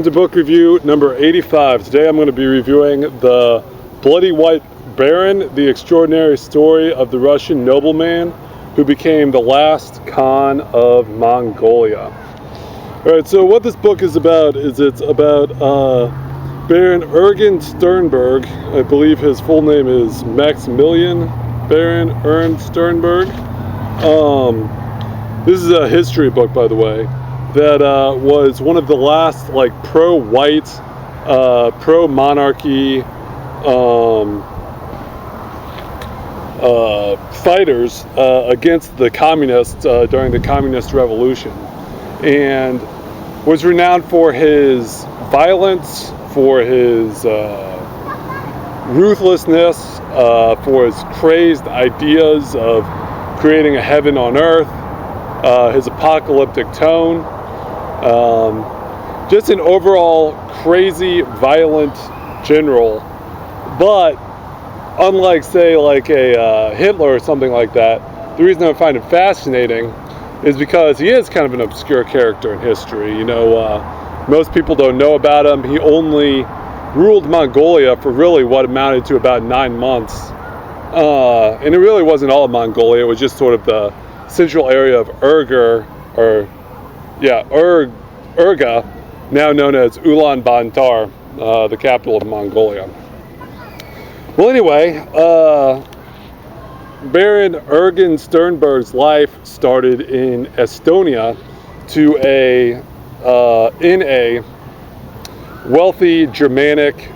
To book review number 85. Today I'm going to be reviewing The Bloody White Baron, the extraordinary story of the Russian nobleman who became the last Khan of Mongolia. Alright, so what this book is about is it's about Baron Ergen Sternberg. I believe his full name is Maximilian Baron Ernst Sternberg. This is a history book, by the way, that was one of the last like pro-white, pro-monarchy fighters against the communists during the Communist Revolution, and was renowned for his violence, for his ruthlessness, for his crazed ideas of creating a heaven on earth, his apocalyptic tone. Just an overall crazy, violent general, but unlike, say, like a Hitler or something like that, the reason I find him fascinating is because he is kind of an obscure character in history. You know, most people don't know about him. He only ruled Mongolia for really what amounted to about 9 months, and it really wasn't all of Mongolia. It was just sort of the central area of Urga, now known as Ulaanbaatar, the capital of Mongolia. Well, anyway, Baron Ergen Sternberg's life started in Estonia in a wealthy Germanic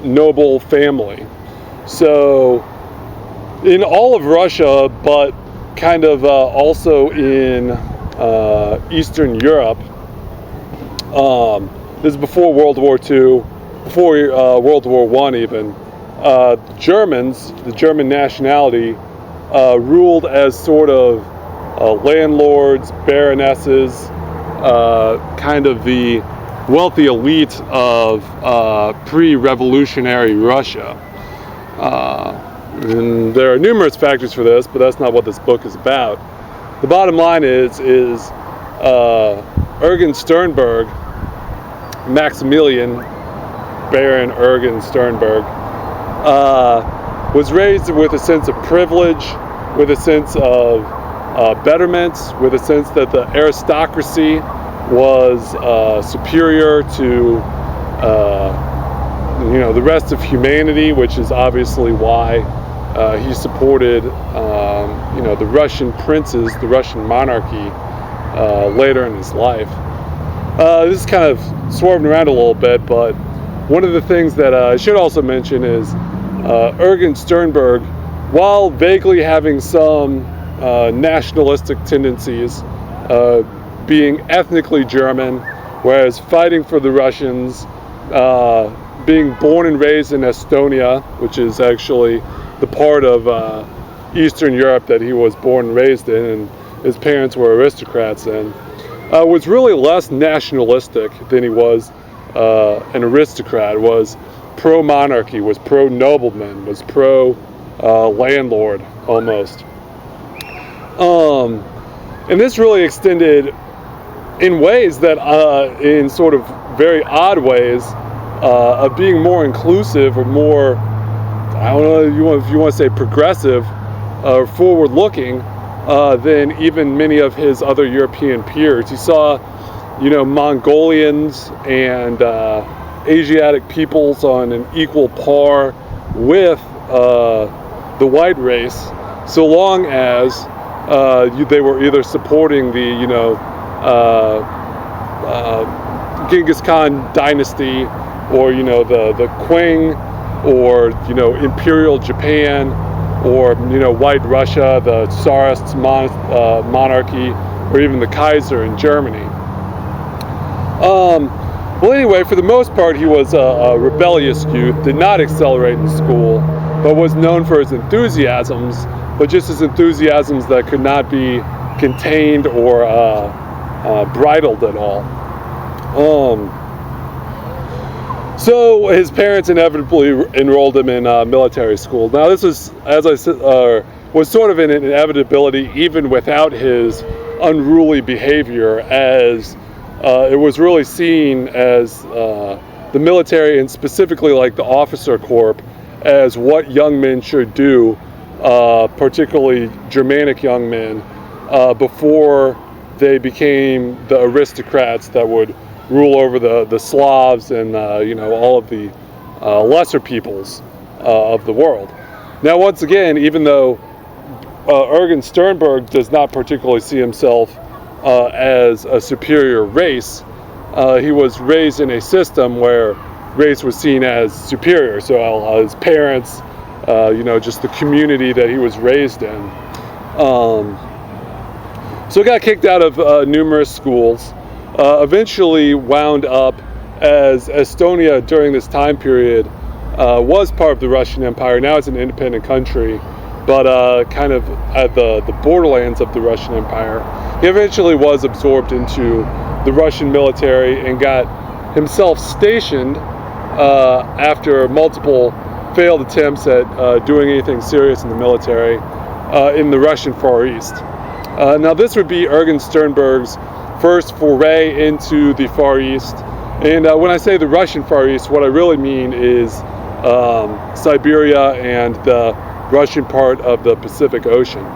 noble family. So in all of Russia, but kind of also in Eastern Europe. This is before World War II, before World War I even. Germans, the German nationality, ruled as sort of landlords, baronesses, kind of the wealthy elite of pre-revolutionary Russia. And there are numerous factors for this, but that's not what this book is about. The bottom line is Ergen Sternberg, Maximilian Baron Ergen Sternberg, was raised with a sense of privilege, with a sense of betterment, with a sense that the aristocracy was superior to the rest of humanity, which is obviously why he supported the Russian princes, the Russian monarchy, later in his life. This is kind of swerving around a little bit, but one of the things that I should also mention is Ergen Sternberg, while vaguely having some nationalistic tendencies, being ethnically German, whereas fighting for the Russians, being born and raised in Estonia, which is actually the part of Eastern Europe that he was born and raised in, and his parents were aristocrats in, was really less nationalistic than he was an aristocrat, was pro-monarchy, was pro-nobleman, was pro-landlord almost. And this really extended in ways that, in sort of very odd ways, of being more inclusive or more, I don't know if you want to say progressive or forward-looking than even many of his other European peers. He saw, Mongolians and Asiatic peoples on an equal par with the white race, so long as they were either supporting the, Genghis Khan dynasty, or the Qing, or Imperial Japan, or White Russia, the Tsarist monarchy, or even the Kaiser in Germany. Well, anyway, for the most part, he was a rebellious youth, did not accelerate in school, but was known for his enthusiasms, but just his enthusiasms that could not be contained or bridled at all. So his parents inevitably enrolled him in military school. Now this was, as I said, was sort of an inevitability even without his unruly behavior, as it was really seen as the military, and specifically like the officer corps, as what young men should do, particularly Germanic young men, before they became the aristocrats that would rule over the Slavs and all of the lesser peoples of the world. Now, once again, even though Ergen Sternberg does not particularly see himself as a superior race, he was raised in a system where race was seen as superior. So his parents, just the community that he was raised in. So he got kicked out of numerous schools, eventually wound up as Estonia during this time period was part of the Russian Empire. Now it's an independent country, but kind of at the borderlands of the Russian Empire. He eventually was absorbed into the Russian military and got himself stationed after multiple failed attempts at doing anything serious in the military in the Russian Far East. Now this would be Ergen Sternberg's first foray into the Far East. And when I say the Russian Far East, what I really mean is Siberia and the Russian part of the Pacific Ocean.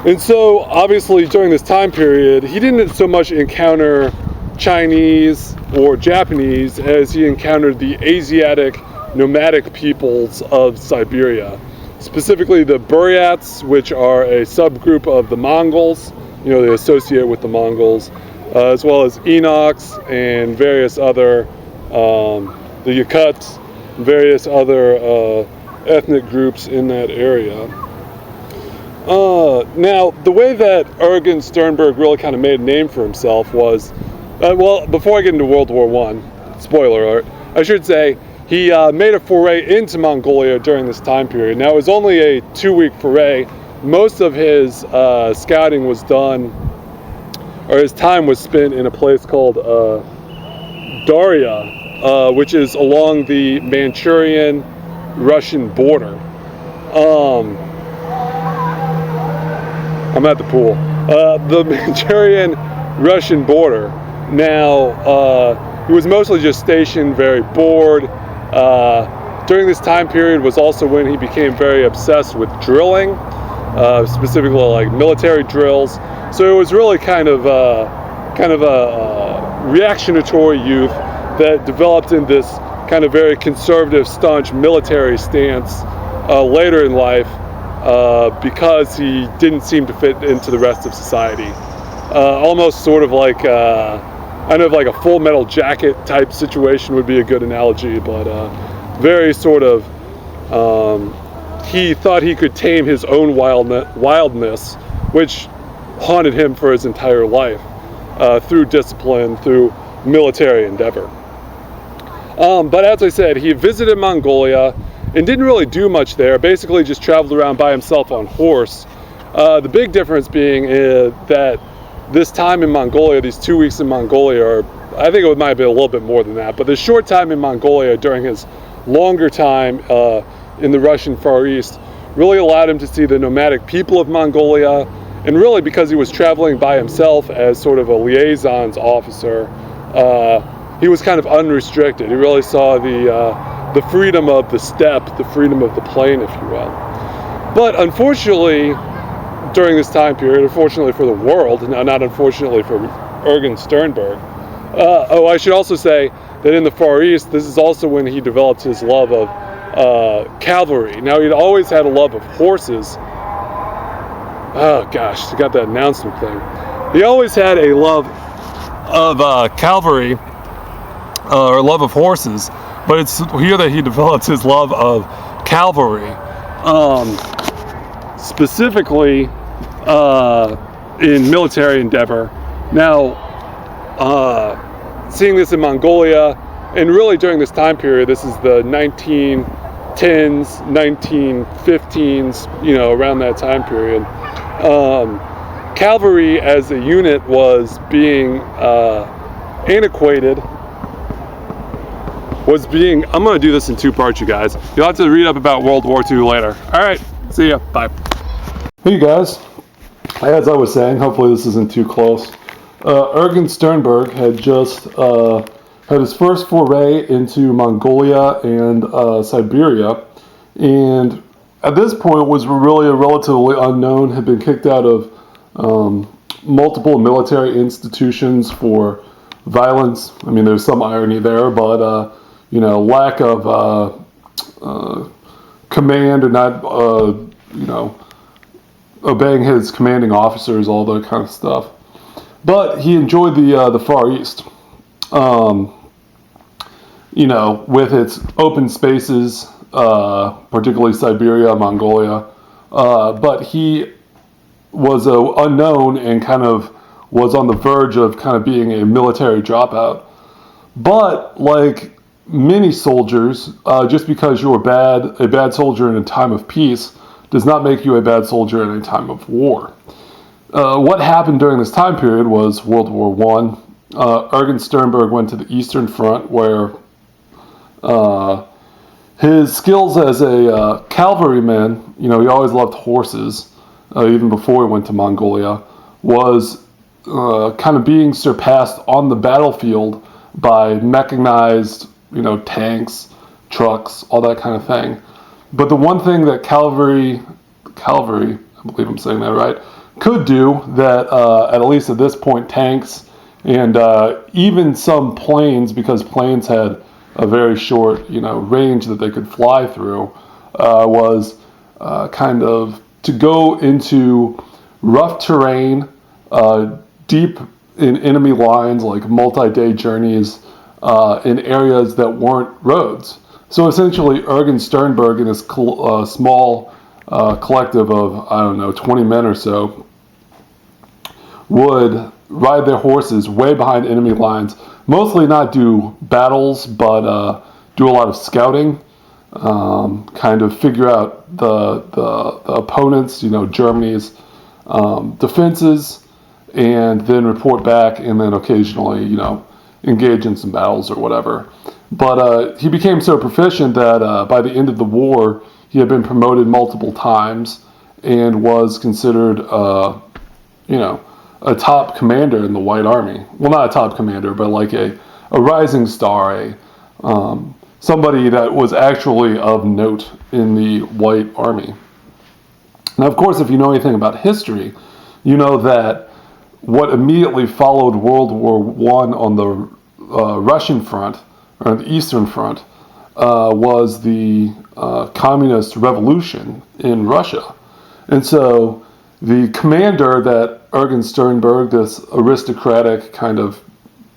And so obviously during this time period, he didn't so much encounter Chinese or Japanese as he encountered the Asiatic nomadic peoples of Siberia. Specifically the Buryats, which are a subgroup of the Mongols, they associate with the Mongols, as well as Enochs and various other, the Yakuts, various other ethnic groups in that area. Now, the way that Ergen Sternberg really kind of made a name for himself was, well, before I get into World War I, spoiler alert, I should say, he made a foray into Mongolia during this time period. Now, it was only a 2-week foray. Most of his scouting was done, or his time was spent in a place called Darya, which is along the Manchurian-Russian border. I'm at the pool. The Manchurian-Russian border. Now, he was mostly just stationed, very bored. During this time period was also when he became very obsessed with drilling, specifically like military drills. So it was really kind of a reactionary youth that developed in this kind of very conservative, staunch military stance later in life because he didn't seem to fit into the rest of society. Almost sort of like like a Full Metal Jacket type situation would be a good analogy, but very sort of, he thought he could tame his own wildness, which haunted him for his entire life, through discipline, through military endeavor. But as I said, he visited Mongolia and didn't really do much there, basically just traveled around by himself on horse. The big difference being that this time in Mongolia, these 2 weeks in Mongolia, or I think it might have been a little bit more than that, but the short time in Mongolia during his longer time in the Russian Far East really allowed him to see the nomadic people of Mongolia, and really because he was traveling by himself as sort of a liaisons officer, he was kind of unrestricted. He really saw the freedom of the steppe, the freedom of the plain, if you will. But unfortunately, during this time period, unfortunately for the world, now not unfortunately for Ergen Sternberg. I should also say that in the Far East, this is also when he developed his love of cavalry. Now, he'd always had a love of horses. Oh gosh, I got that announcement thing. He always had a love of cavalry, or love of horses, but it's here that he developed his love of cavalry. Specifically in military endeavor. Now, seeing this in Mongolia, and really during this time period, this is the 1910s, 1915s, around that time period, cavalry as a unit was being antiquated, I'm going to do this in 2 parts, you guys. You'll have to read up about World War II later. All right, see ya, bye. Hey guys, as I was saying, hopefully this isn't too close. Ergen Sternberg had just had his first foray into Mongolia and Siberia, and at this point was really a relatively unknown. Had been kicked out of multiple military institutions for violence. I mean, there's some irony there, but lack of command and not obeying his commanding officers, all that kind of stuff. But he enjoyed the Far East, with its open spaces, particularly Siberia, Mongolia. But he was unknown and kind of was on the verge of kind of being a military dropout. But like many soldiers, just because you're a bad soldier in a time of peace does not make you a bad soldier in a time of war. What happened during this time period was World War I. Ergen Sternberg went to the Eastern Front, where his skills as a cavalryman, he always loved horses, even before he went to Mongolia, was kind of being surpassed on the battlefield by mechanized, tanks, trucks, all that kind of thing. But the one thing that cavalry, I believe I'm saying that right, could do that, at least at this point, tanks and even some planes, because planes had a very short, range that they could fly through, was kind of to go into rough terrain, deep in enemy lines, like multi-day journeys in areas that weren't roads. So essentially, Ergen Sternberg and his small collective of, 20 men or so would ride their horses way behind enemy lines, mostly not do battles, but do a lot of scouting, kind of figure out the opponents, Germany's defenses, and then report back, and then occasionally, engage in some battles or whatever. But he became so proficient that by the end of the war, he had been promoted multiple times and was considered, a top commander in the White Army. Well, not a top commander, but like a rising star, somebody that was actually of note in the White Army. Now, of course, if you know anything about history, you know that what immediately followed World War I on the Russian front, or the Eastern Front, was the communist revolution in Russia. And so the commander that Ergen Sternberg, this aristocratic kind of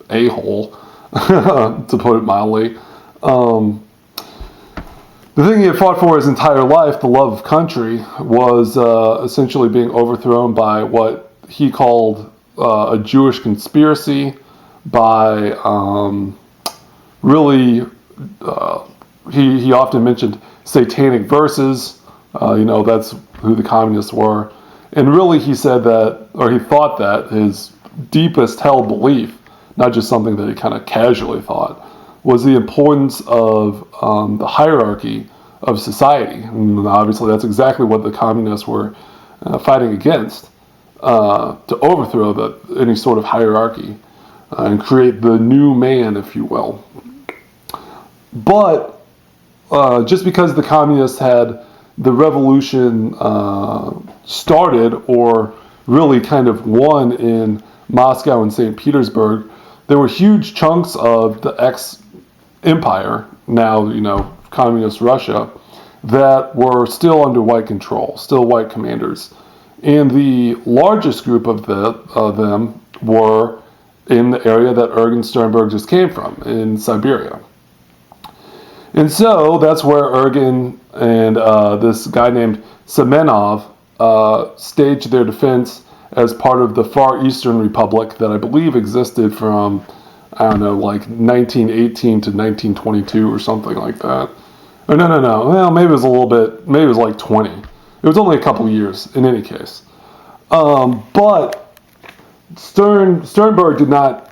a-hole, to put it mildly, the thing he had fought for his entire life, the love of country, was essentially being overthrown by what he called a Jewish conspiracy, by he often mentioned satanic verses, that's who the communists were. And really he said that, or he thought that his deepest held belief, not just something that he kind of casually thought, was the importance of the hierarchy of society. And obviously that's exactly what the communists were fighting against, to overthrow any sort of hierarchy and create the new man, if you will. But just because the communists had the revolution started, or really kind of won in Moscow and St. Petersburg, there were huge chunks of the ex-empire, now, communist Russia, that were still under white control, still white commanders. And the largest group of them were in the area that Ergen Sternberg just came from, in Siberia. And so that's where Ergen and this guy named Semenov staged their defense as part of the Far Eastern Republic that I believe existed from, like 1918 to 1922 or something like that. Or no. Well, maybe it was a little bit, maybe it was like 20. It was only a couple years in any case. But Sternberg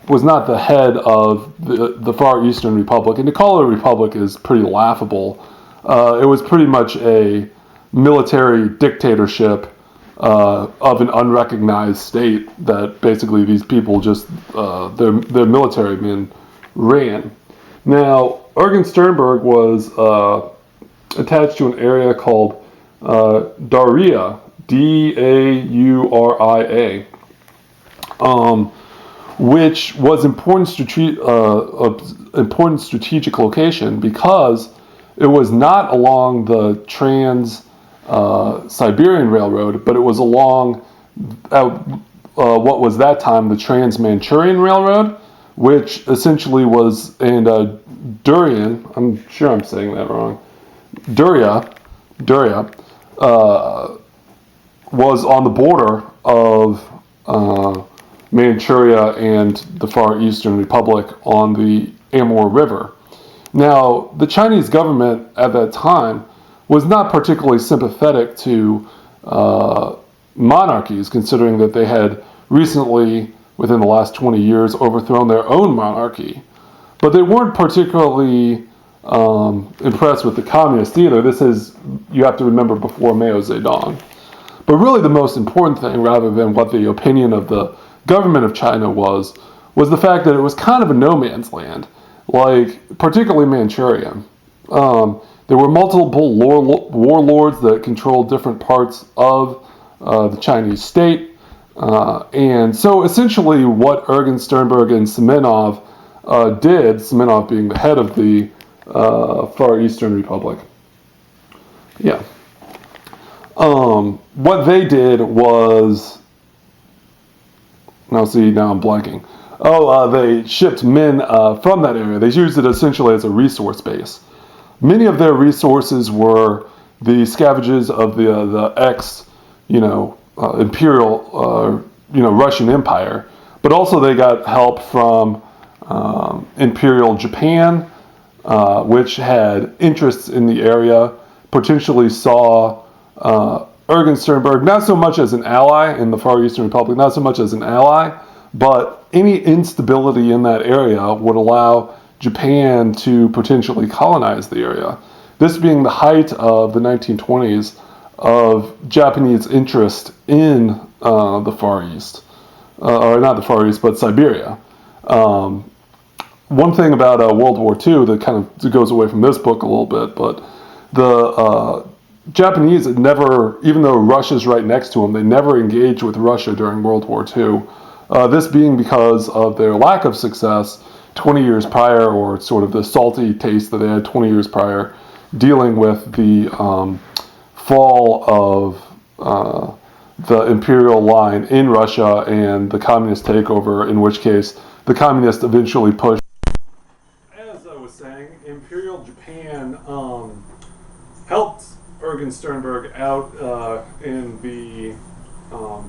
was not the head of the Far Eastern Republic, and to call it a republic is pretty laughable. It was pretty much a military dictatorship of an unrecognized state that basically these people just their military men ran. Now, Ergen Sternberg was attached to an area called Daria, Dauria, which was important strategic location because it was not along the Trans-Siberian Railroad, but it was along what was that time the Trans-Manchurian Railroad, which essentially was, and Durian, I'm sure I'm saying that wrong, Duria, was on the border of Manchuria and the Far Eastern Republic on the Amur River. Now, the Chinese government at that time was not particularly sympathetic to monarchies, considering that they had recently, within the last 20 years, overthrown their own monarchy. But they weren't particularly impressed with the communists either. This is, you have to remember, before Mao Zedong. But really the most important thing, rather than what the opinion of the government of China was the fact that it was kind of a no man's land, like particularly Manchuria. There were multiple warlords that controlled different parts of the Chinese state. And so essentially what Ergen Sternberg and Semenov did, Semenov being the head of the Far Eastern Republic, what they did was, now I'm blanking. They shipped men from that area. They used it essentially as a resource base. Many of their resources were the scavages of the imperial, Russian Empire, but also they got help from Imperial Japan, which had interests in the area, potentially saw Ergen Sternberg not so much as an ally in the Far Eastern Republic, not so much as an ally, but any instability in that area would allow Japan to potentially colonize the area. This being the height of the 1920s of Japanese interest in the Far East, or not the Far East, but Siberia. One thing about World War II that kind of goes away from this book a little bit, but the Japanese had never, even though Russia's right next to them, they never engaged with Russia during World War II. This being because of their lack of success 20 years prior, or sort of the salty taste that they had 20 years prior, dealing with the fall of the imperial line in Russia and the communist takeover, in which case the communists eventually pushed. As I was saying, Imperial Japan helped Ergen Sternberg out in the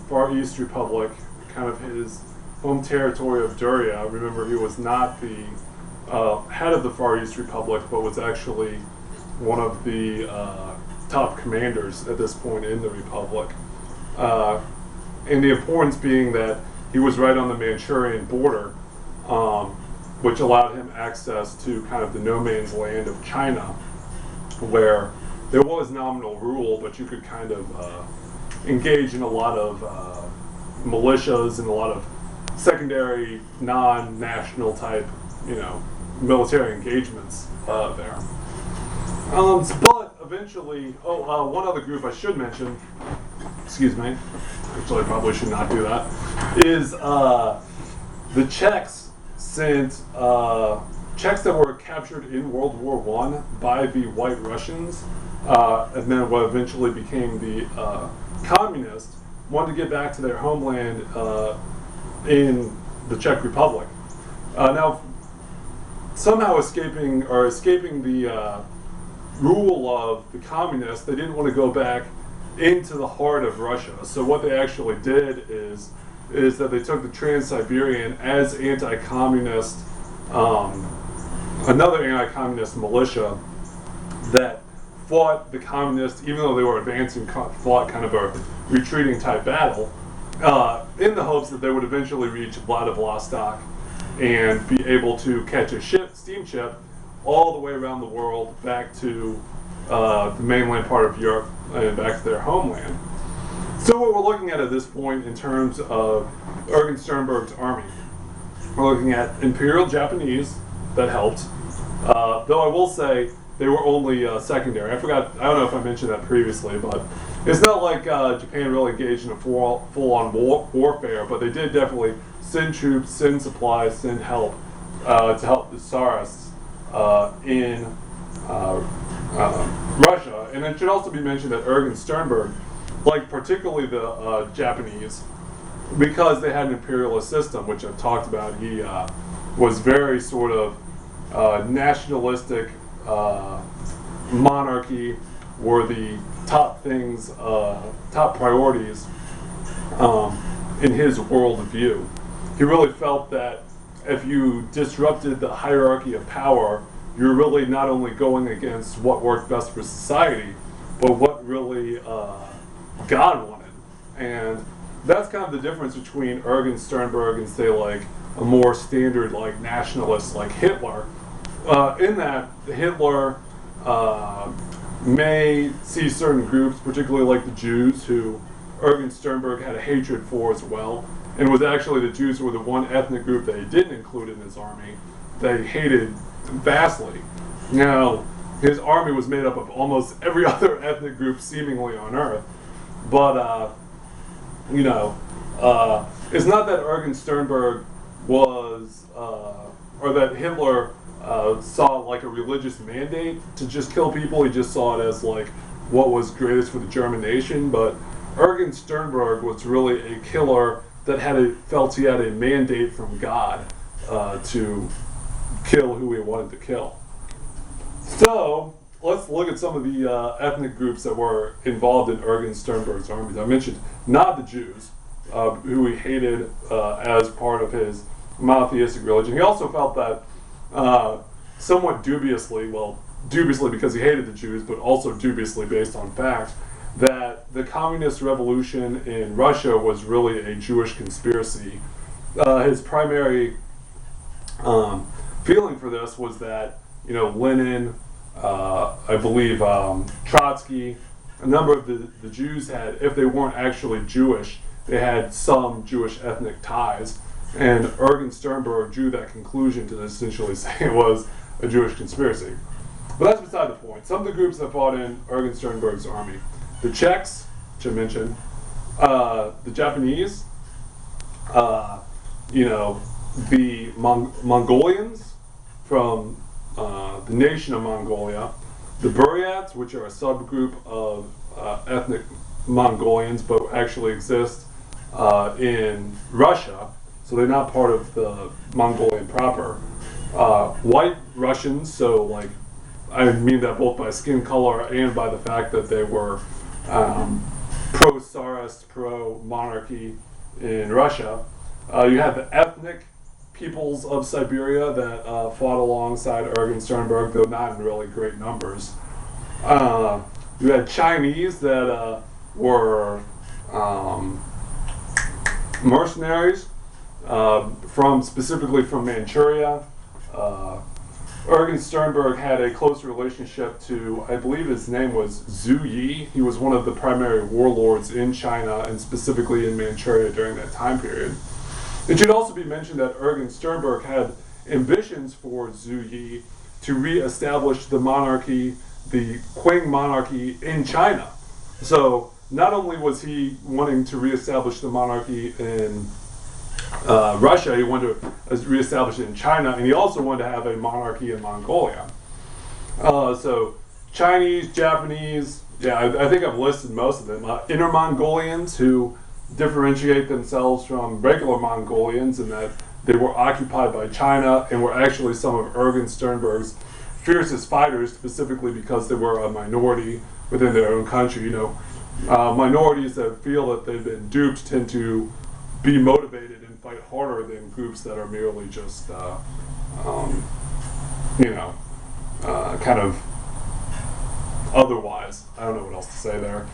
Far East Republic, kind of his home territory of Duria. Remember, he was not the head of the Far East Republic, but was actually one of the top commanders at this point in the Republic. And the importance being that he was right on the Manchurian border, which allowed him access to kind of the no man's land of China, where there was nominal rule, but you could kind of engage in a lot of militias and a lot of secondary, non-national type, military engagements there. But eventually, one other group I should mention, excuse me, actually I probably should not do that, is the Czechs sent Czechs that were captured in World War I by the White Russians, and then what eventually became the communists, wanted to get back to their homeland in the Czech Republic. Now, somehow escaping the rule of the communists, they didn't want to go back into the heart of Russia. So what they actually did is that they took the Trans-Siberian as anti-communist, another anti-communist militia that fought the communists, even though they were advancing, fought kind of a retreating type battle, in the hopes that they would eventually reach Vladivostok and be able to catch a steamship all the way around the world back to the mainland part of Europe and back to their homeland. So what we're looking at this point in terms of Ergen Sternberg's army, we're looking at Imperial Japanese that helped, though I will say they were only secondary. I don't know if I mentioned that previously, but it's not like Japan really engaged in a full-on warfare, but they did definitely send troops, send supplies, send help to help the Tsarists in Russia. And it should also be mentioned that Ergen Sternberg, like particularly the Japanese, because they had an imperialist system, which I've talked about, he was very sort of nationalistic. Monarchy were the top things, top priorities in his worldview. He really felt that if you disrupted the hierarchy of power, you're really not only going against what worked best for society, but what really God wanted. And that's kind of the difference between Ergen Sternberg and, say, like a more standard, like nationalist, like Hitler. In that Hitler may see certain groups, particularly like the Jews, who Ergen Sternberg had a hatred for as well, and was actually the Jews were the one ethnic group that he didn't include in his army that he hated vastly. Now, his army was made up of almost every other ethnic group seemingly on Earth, but it's not that Ergen Sternberg was, or that Hitler saw like a religious mandate to just kill people. He just saw it as like what was greatest for the German nation. But Ergen Sternberg was really a killer that felt he had a mandate from God to kill who he wanted to kill. So let's look at some of the ethnic groups that were involved in Ergen Sternberg's armies. I mentioned not the Jews, who he hated as part of his monotheistic religion. He also felt that somewhat dubiously because he hated the Jews, but also dubiously based on fact, that the communist revolution in Russia was really a Jewish conspiracy. His primary feeling for this was that, Lenin, I believe Trotsky, a number of the Jews had, if they weren't actually Jewish, they had some Jewish ethnic ties. And Ergen Sternberg drew that conclusion to essentially say it was a Jewish conspiracy. But that's beside the point. Some of the groups that fought in Ergen Sternberg's army: the Czechs, which I mentioned, the Japanese, the Mongolians from the nation of Mongolia, the Buryats, which are a subgroup of ethnic Mongolians, but actually exist in Russia. So they're not part of the Mongolian proper. White Russians, so like I mean that both by skin color and by the fact that they were pro-Tsarist, pro-monarchy in Russia. You had the ethnic peoples of Siberia that fought alongside Ergen Sternberg, though not in really great numbers. You had Chinese that were mercenaries, specifically from Manchuria. Ergen Sternberg had a close relationship to, I believe his name was Zhu Yi. He was one of the primary warlords in China and specifically in Manchuria during that time period. It should also be mentioned that Ergen Sternberg had ambitions for Zhu Yi to re-establish the monarchy, the Qing monarchy in China. So not only was he wanting to re-establish the monarchy in Russia, he wanted to re-establish it in China, and he also wanted to have a monarchy in Mongolia. So Chinese, Japanese, I think I've listed most of them. Inner Mongolians, who differentiate themselves from regular Mongolians in that they were occupied by China and were actually some of Ergen Sternberg's fiercest fighters, specifically because they were a minority within their own country. Minorities that feel that they've been duped tend to be motivated and fight harder than groups that are merely just, kind of otherwise. I don't know what else to say there.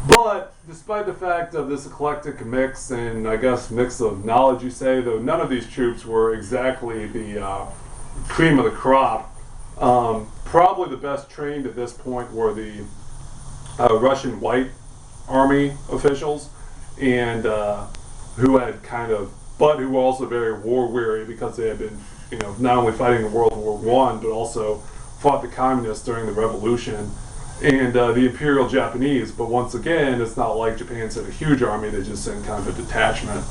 But despite the fact of this eclectic mix, and I guess mix of knowledge you say, though none of these troops were exactly the cream of the crop, probably the best trained at this point were the Russian white army officials, and who had but who were also very war weary because they had been, not only fighting in World War I, but also fought the communists during the revolution and the Imperial Japanese. But once again, it's not like Japan sent a huge army; they just sent kind of a detachment.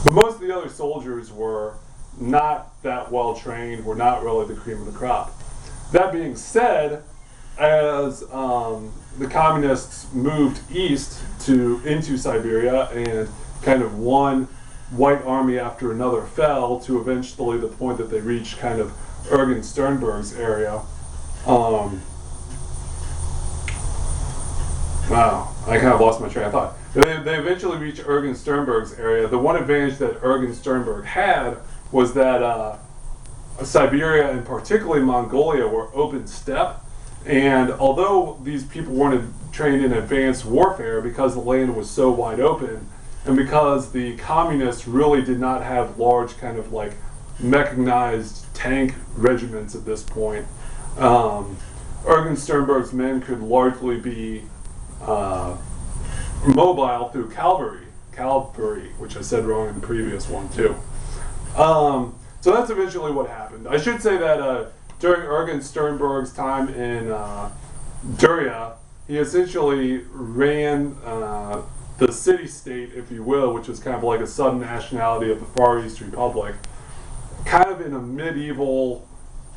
But most of the other soldiers were not that well trained, were not really the cream of the crop. That being said, as the communists moved east into Siberia, and kind of one white army after another fell to eventually the point that they reached kind of Ergen Sternberg's area. Wow, I kind of lost my train of thought. They eventually reached Ergen Sternberg's area. The one advantage that Ergen Sternberg had was that Siberia and particularly Mongolia were open steppe, and although these people weren't trained in advanced warfare because the land was so wide open, and because the communists really did not have large kind of like mechanized tank regiments at this point, Ergen Sternberg's men could largely be mobile through cavalry, which I said wrong in the previous one too. So that's eventually what happened. I should say that during Ergen Sternberg's time in Duria, he essentially ran the city-state, if you will, which is kind of like a sub-nationality of the Far East Republic, kind of in a medieval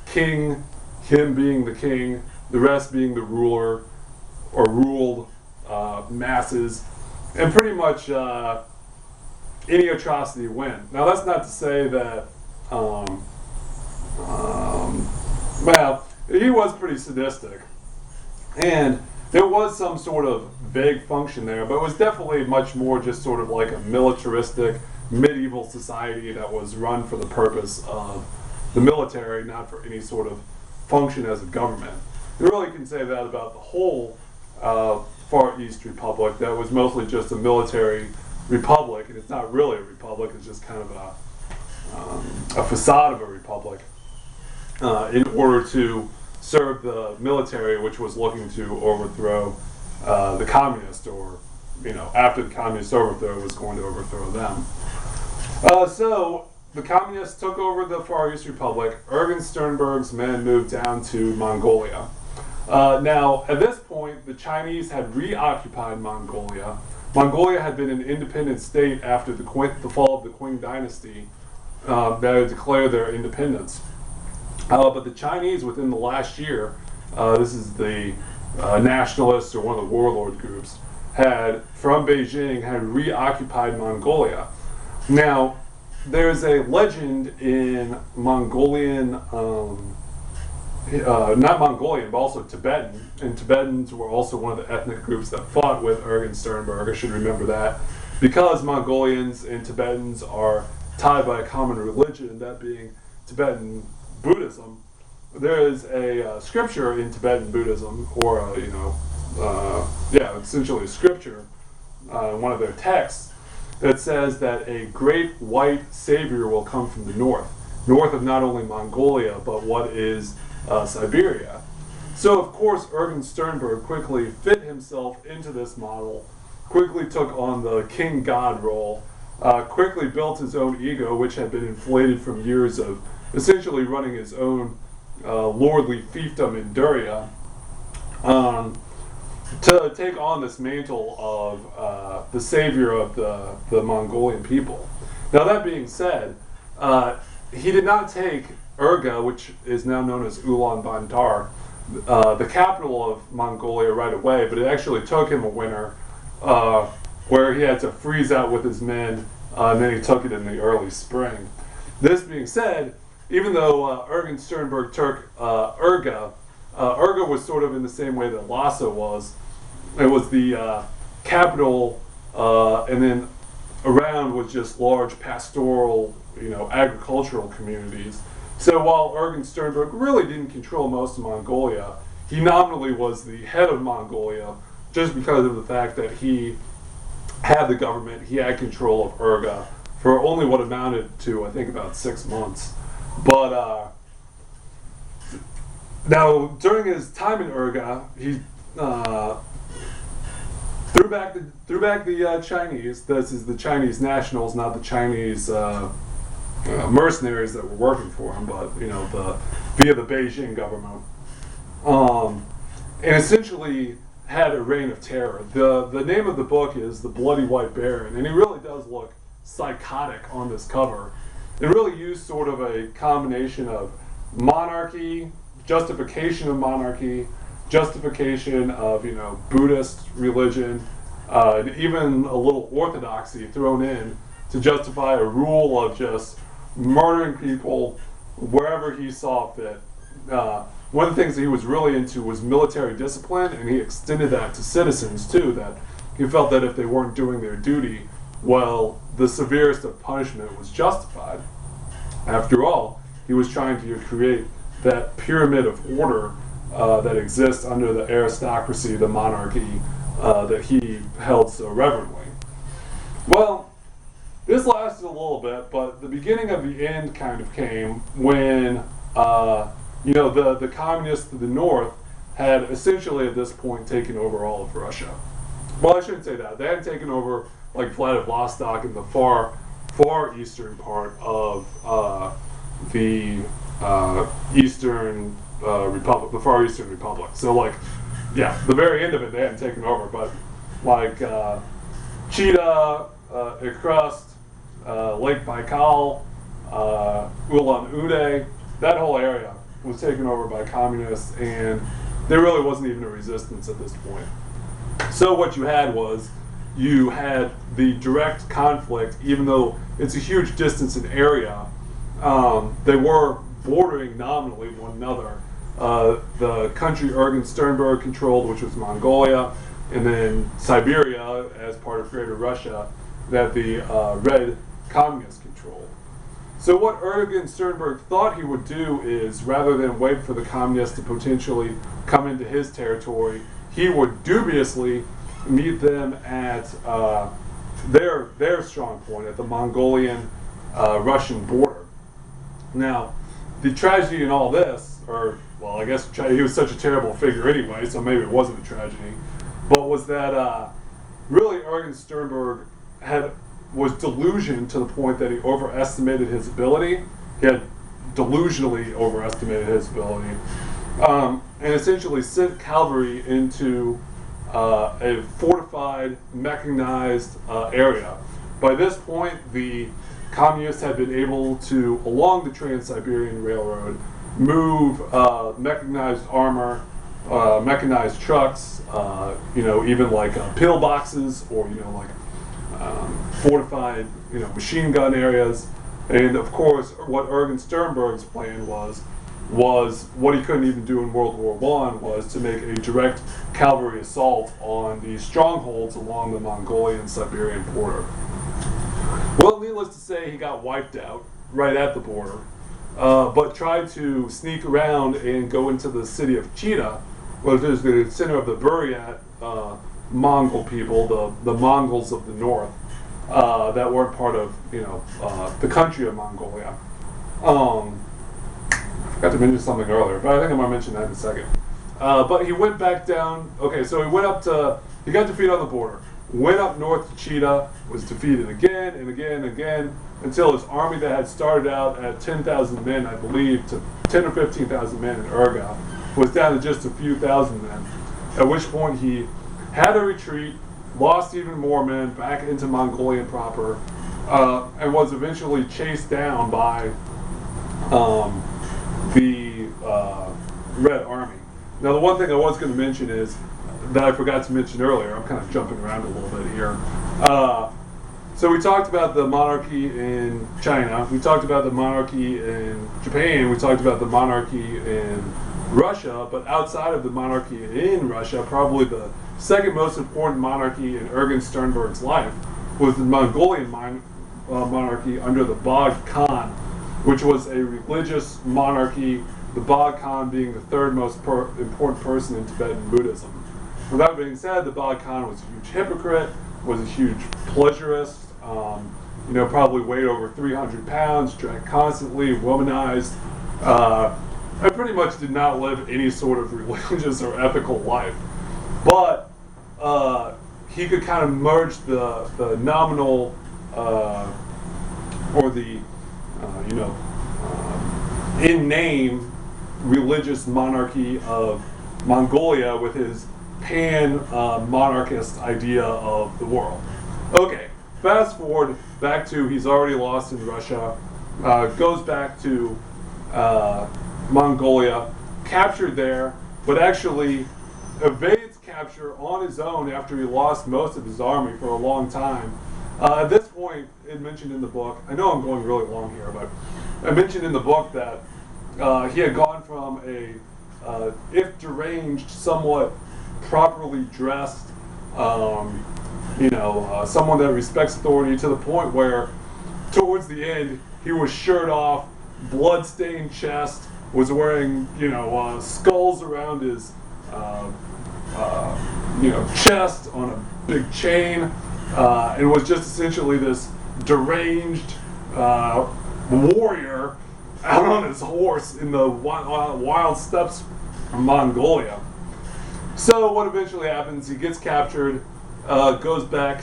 king, him being the king, the rest being the ruler, or ruled masses, and pretty much any atrocity went. Now that's not to say that, well, he was pretty sadistic, and there was some sort of vague function there, but it was definitely much more just sort of like a militaristic medieval society that was run for the purpose of the military, not for any sort of function as a government. You really can say that about the whole Far East Republic. That was mostly just a military republic, and it's not really a republic, it's just kind of a facade of a republic in order to serve the military, which was looking to overthrow the communists, or after the communist overthrow, was going to overthrow them. So the communists took over the Far East Republic. Ergen Sternberg's men moved down to Mongolia. Now, at this point, the Chinese had reoccupied Mongolia. Mongolia had been an independent state after the fall of the Qing dynasty that had declared their independence. But the Chinese, within the last year, this is the nationalists or one of the warlord groups, from Beijing, had reoccupied Mongolia. Now, there's a legend in Mongolian, not Mongolian, but also Tibetan, and Tibetans were also one of the ethnic groups that fought with Ergen Sternberg. I should remember that, because Mongolians and Tibetans are tied by a common religion, that being Tibetan Buddhism. There is a scripture in Tibetan Buddhism, or essentially a scripture, one of their texts, that says that a great white savior will come from the north of not only Mongolia, but what is Siberia. So of course Ergen Sternberg quickly fit himself into this model, quickly took on the king god role, quickly built his own ego, which had been inflated from years of essentially running his own lordly fiefdom in Duria, to take on this mantle of the savior of the Mongolian people. Now that being said, he did not take Urga, which is now known as Ulaanbaatar, the capital of Mongolia, right away, but it actually took him a winter where he had to freeze out with his men, and then he took it in the early spring. This being said, even though Ergen Sternberg took Urga, Urga was sort of in the same way that Lhasa was. It was the capital, and then around was just large pastoral, agricultural communities. So while Ergen Sternberg really didn't control most of Mongolia, he nominally was the head of Mongolia, just because of the fact that he had the government, he had control of Urga for only what amounted to, I think, about 6 months. But now, during his time in Urga, there threw back the Chinese. This is the Chinese nationals, not the Chinese mercenaries that were working for him, but via the Beijing government, and essentially had a reign of terror. The name of the book is The Bloody White Baron, and he really does look psychotic on this cover. It really used sort of a combination of monarchy, justification of monarchy, justification of Buddhist religion, and even a little orthodoxy thrown in to justify a rule of just murdering people wherever he saw fit. One of the things that he was really into was military discipline, and he extended that to citizens too, that he felt that if they weren't doing their duty, well, the severest of punishment was justified. After all, he was trying to create that pyramid of order that exists under the aristocracy, the monarchy, that he held so reverently. Well, this lasted a little bit, but the beginning of the end kind of came when the communists to the north had essentially at this point taken over all of Russia. Well, I shouldn't say that. They hadn't taken over like Vladivostok in the far eastern part of the Eastern Republic, the far Eastern Republic. So the very end of it they hadn't taken over, but Chita, Irkutsk, Lake Baikal, Ulan-Ude, that whole area was taken over by communists, and there really wasn't even a resistance at this point. So what you had the direct conflict, even though it's a huge distance in area, they were bordering nominally one another. The country Ergen Sternberg controlled, which was Mongolia, and then Siberia as part of Greater Russia, that the Red Communists controlled. So what Ergen Sternberg thought he would do is, rather than wait for the communists to potentially come into his territory, he would dubiously meet them at their strong point, at the Mongolian Russian border. Now, the tragedy in all this, I guess he was such a terrible figure anyway, so maybe it wasn't a tragedy, but was that really Ergen Sternberg was delusioned to the point that he overestimated his ability. He had delusionally overestimated his ability, and essentially sent cavalry into a fortified, mechanized area. By this point, the communists had been able to, along the Trans-Siberian Railroad, move mechanized armor, mechanized trucks, even pillboxes, or fortified, machine gun areas. And of course, what Ergen Sternberg's plan was what he couldn't even do in World War I, was to make a direct cavalry assault on these strongholds along the Mongolian-Siberian border. Well, needless to say, he got wiped out right at the border, but tried to sneak around and go into the city of Chita, which is the center of the Buryat Mongol people, the Mongols of the north, that weren't part of the country of Mongolia. I forgot to mention something earlier, but I think I'm going to mention that in a second. But he went back down. Okay, so he got defeated on the border. Went up north to Chita, was defeated again and again and again, until his army that had started out at 10,000 men, I believe, to 10 or 15,000 men in Urga, was down to just a few thousand men. At which point he had to retreat, lost even more men back into Mongolia proper, and was eventually chased down by the Red Army. Now, the one thing I was going to mention is that I forgot to mention earlier. I'm kind of jumping around a little bit here. So we talked about the monarchy in China. We talked about the monarchy in Japan. We talked about the monarchy in Russia. But outside of the monarchy in Russia, probably the second most important monarchy in Ergen Sternberg's life was the Mongolian monarchy under the Bagh Khan, which was a religious monarchy, the Bagh Khan being the third most important person in Tibetan Buddhism. With that being said, the Bagh Khan was a huge hypocrite, was a huge pleasurist, probably weighed over 300 pounds, drank constantly, womanized, and pretty much did not live any sort of religious or ethical life. But he could kind of merge the nominal or the in name religious monarchy of Mongolia with his pan-monarchist idea of the world. Okay, fast forward back to he's already lost in Russia, goes back to Mongolia, captured there, but actually evades capture on his own after he lost most of his army for a long time. At this point, it mentioned in the book, I know I'm going really long here, but I mentioned in the book that he had gone from a, if deranged, somewhat properly dressed, someone that respects authority, to the point where towards the end he was shirt off, blood-stained chest, was wearing skulls around his chest on a big chain, and was just essentially this deranged warrior out on his horse in the wild steppes of Mongolia. So what eventually happens, he gets captured, goes back,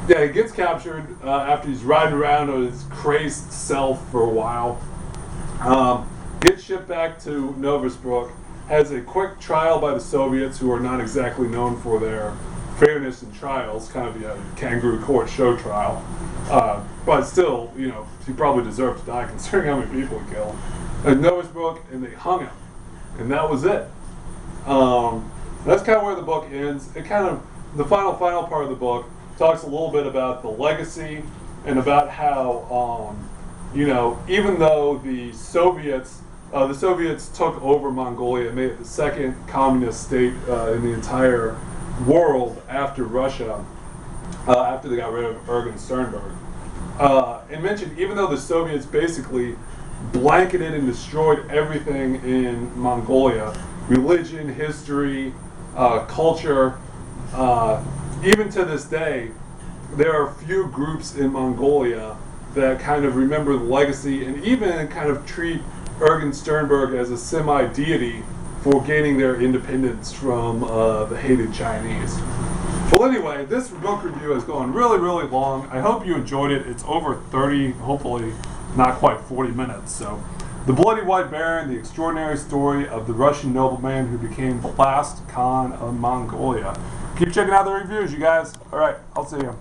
he gets captured after he's riding around on his crazed self for a while, gets shipped back to Novosbruk, has a quick trial by the Soviets, who are not exactly known for their fairness in trials, kind of the kangaroo court show trial, but still, he probably deserved to die considering how many people he killed. And Novosbruk, and they hung him, and that was it. That's kind of where the book ends. It kind of, the final part of the book talks a little bit about the legacy and about how, even though the Soviets took over Mongolia and made it the second communist state in the entire world after Russia, after they got rid of Ergen Sternberg. And mentioned, even though the Soviets basically blanketed and destroyed everything in Mongolia, religion, history, culture, even to this day, there are few groups in Mongolia that kind of remember the legacy and even kind of treat Ergen Sternberg as a semi-deity for gaining their independence from the hated Chinese. Well, anyway, this book review has gone really, really long. I hope you enjoyed it. It's over 30, hopefully not quite 40 minutes. So, The Bloody White Baron, the extraordinary story of the Russian nobleman who became the last Khan of Mongolia. Keep checking out the reviews, you guys. All right, I'll see you.